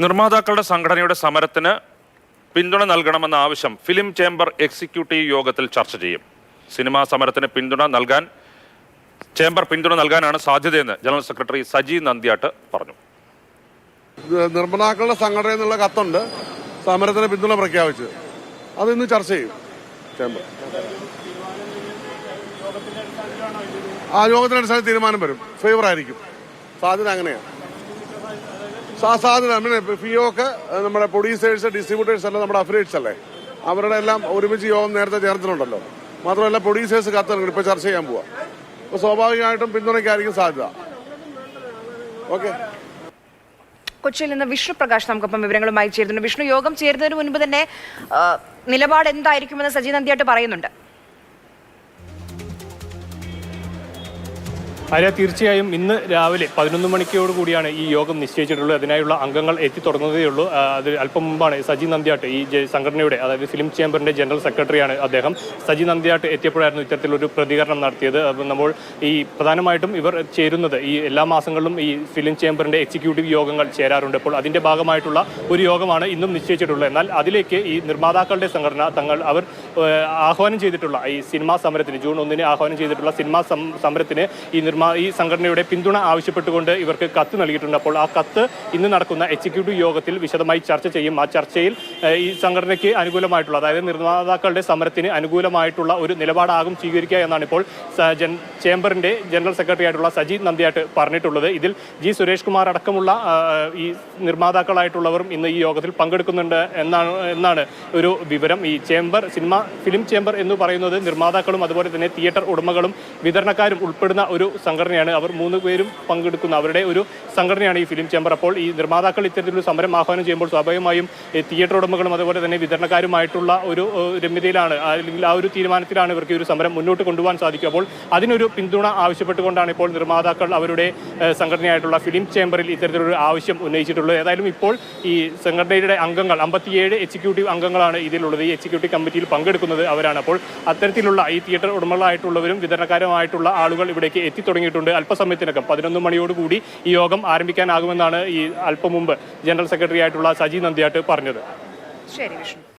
നിർമ്മാതാക്കളുടെ സംഘടനയുടെ സമരത്തിന് പിന്തുണ നൽകണമെന്ന ആവശ്യം ഫിലിം ചേംബർ എക്സിക്യൂട്ടീവ് യോഗത്തിൽ ചർച്ച ചെയ്യും. സിനിമാ സമരത്തിന് ചേംബർ പിന്തുണ നൽകാനാണ് സാധ്യതയെന്ന് ജനറൽ സെക്രട്ടറി സജി നന്ദ്യാട്ട് പറഞ്ഞു. നിർമ്മാതാക്കളുടെ സംഘടന എന്നുള്ള കത്തുണ്ട്, സമരത്തിന് പിന്തുണ പ്രഖ്യാപിച്ച് അത് ഇന്ന് ചർച്ച ചെയ്യും ചേംബർ. ആ യോഗത്തിനനുസരിച്ച് തീരുമാനം വരും, ഫേവർ ആയിരിക്കും. സാധ്യത അങ്ങനെയാണ്. സാധ്യത ഫിയോക്ക് നമ്മുടെ പ്രൊഡ്യൂസേഴ്സ്, ഡിസ്ട്രിബ്യൂട്ടേഴ്സ് എല്ലാം നമ്മുടെ അഫിലിയേറ്റ്സ് അല്ലേ, അവരുടെ എല്ലാം ഒരുമിച്ച് യോഗം നേരത്തെ ചേർത്തിട്ടുണ്ടല്ലോ. മാത്രമല്ല പ്രൊഡ്യൂസേഴ്സ് കത്ത് ഇപ്പോൾ ചർച്ച ചെയ്യാൻ പോവാ. അപ്പോൾ സ്വാഭാവികമായിട്ടും പിന്തുണയ്ക്കായിരിക്കും സാധ്യത. ഓക്കെ. കൊച്ചിയിൽ നിന്ന് വിഷ്ണു പ്രകാശ് നമുക്കൊപ്പം വിവരങ്ങളുമായി ചേരുന്നുണ്ട്. വിഷ്ണു, യോഗം ചേരുന്നതിന് മുൻപ് തന്നെ നിലപാട് എന്തായിരിക്കുമെന്ന് സജി നന്ദ്യാട്ട് പറയുന്നുണ്ട്. തീർച്ചയായും ഇന്ന് രാവിലെ 11 മണിക്കോട് കൂടിയാണ് ഈ യോഗം നിശ്ചയിച്ചിട്ടുള്ളത്. അതിനായുള്ള അംഗങ്ങൾ എത്തിത്തുടങ്ങുന്നതേ ഉള്ളൂ. അത് അല്പം മുമ്പാണ് സജി നന്ദ്യാട്ട്, ഈ സംഘടനയുടെ അതായത് ഫിലിം ചേംബറിന്റെ ജനറൽ സെക്രട്ടറിയാണ് അദ്ദേഹം. സജി നന്ദ്യാട്ട് എത്തിയപ്പോഴായിരുന്നു ഇത്തരത്തിലൊരു പ്രതികരണം നടത്തിയത്. നമ്മൾ ഈ പ്രധാനമായിട്ടും ഇവർ ചേരുന്നത് ഈ എല്ലാ മാസങ്ങളിലും ഈ ഫിലിം ചേംബറിന്റെ എക്സിക്യൂട്ടീവ് യോഗങ്ങൾ ചേരാറുണ്ട്. അപ്പോൾ അതിന്റെ ഭാഗമായിട്ടുള്ള ഒരു യോഗമാണ് ഇന്നും നിശ്ചയിച്ചിട്ടുള്ളത്. എന്നാൽ അതിലേക്ക് ഈ നിർമ്മാതാക്കളുടെ സംഘടന അവർ ആഹ്വാനം ചെയ്തിട്ടുള്ള ഈ സിനിമാ സമരത്തിന് ജൂൺ 1 ആഹ്വാനം ചെയ്തിട്ടുള്ള സിനിമാ സമരത്തിന് ഈ സംഘടനയുടെ പിന്തുണ ആവശ്യപ്പെട്ടുകൊണ്ട് ഇവർക്ക് കത്ത് നൽകിയിട്ടുണ്ട്. അപ്പോൾ ആ കത്ത് ഇന്ന് നടക്കുന്ന എക്സിക്യൂട്ടീവ് യോഗത്തിൽ വിശദമായി ചർച്ച ചെയ്യും. ആ ചർച്ചയിൽ ഈ സംഘടനയ്ക്ക് അനുകൂലമായിട്ടുള്ള, അതായത് നിർമ്മാതാക്കളുടെ സമരത്തിന് അനുകൂലമായിട്ടുള്ള ഒരു നിലപാടാകും സ്വീകരിക്കുക എന്നാണ് ഇപ്പോൾ ചേംബറിന്റെ ജനറൽ സെക്രട്ടറി ആയിട്ടുള്ള സജി നന്ദ്യാട്ട് പറഞ്ഞിട്ടുള്ളത്. ഇതിൽ ജി സുരേഷ് കുമാർ അടക്കമുള്ള ഈ നിർമ്മാതാക്കളായിട്ടുള്ളവരും ഇന്ന് ഈ യോഗത്തിൽ പങ്കെടുക്കുന്നുണ്ട് എന്നാണ് ഒരു വിവരം. ഈ ഫിലിം ചേംബർ എന്ന് പറയുന്നത് നിർമ്മാതാക്കളും അതുപോലെ തന്നെ തിയേറ്റർ ഉടമകളും വിതരണക്കാരും ഉൾപ്പെടുന്ന ഒരു സംഘടനയാണ്. അവർ 3 പേരും പങ്കെടുക്കുന്ന അവരുടെ ഒരു സംഘടനയാണ് ഈ ഫിലിം ചേംബർ. അപ്പോൾ ഈ നിർമ്മാതാക്കൾ ഇത്തരത്തിലൊരു സമരം ആഹ്വാനം ചെയ്യുമ്പോൾ സ്വാഭാവികമായും തിയേറ്റർ ഉടമകളും അതുപോലെ തന്നെ വിതരണക്കാരുമായിട്ടുള്ള ഒരു രമ്യതയിലാണ്, അല്ലെങ്കിൽ ആ ഒരു തീരുമാനത്തിലാണ് ഇവർക്ക് ഈ ഒരു സമരം മുന്നോട്ട് കൊണ്ടുപോകാൻ സാധിക്കും. അപ്പോൾ അതിനൊരു പിന്തുണ ആവശ്യപ്പെട്ടുകൊണ്ടാണ് ഇപ്പോൾ നിർമ്മാതാക്കൾ അവരുടെ സംഘടനയായിട്ടുള്ള ഫിലിം ചേംബറിൽ ഇത്തരത്തിലൊരു ആവശ്യം ഉന്നയിച്ചിട്ടുള്ളത്. ഏതായാലും ഇപ്പോൾ ഈ സംഘടനയുടെ അംഗങ്ങൾ 57 എക്സിക്യൂട്ടീവ് അംഗങ്ങളാണ് ഇതിലുള്ളത്. ഈ എക്സിക്യൂട്ടീവ് കമ്മിറ്റിയിൽ പങ്കെടുക്കുന്നത് അവരാണ്. അപ്പോൾ അത്തരത്തിലുള്ള ഈ തിയേറ്റർ ഉടമകളായിട്ടുള്ളവരും വിതരണക്കാരുമായിട്ടുള്ള ആളുകൾ ഇവിടേക്ക് എത്തിത്തുടങ്ങിയിട്ടുണ്ട്. അല്പസമയത്തിനകം 11 മണിയോടുകൂടി ഈ യോഗം ആരംഭിക്കാനാകുമെന്നാണ് ഈ അല്പം മുമ്പ് ജനറൽ സെക്രട്ടറി ആയിട്ടുള്ള സജി നന്ദ്യാട്ട് പറഞ്ഞത്. ശരി വിഷ്ണു.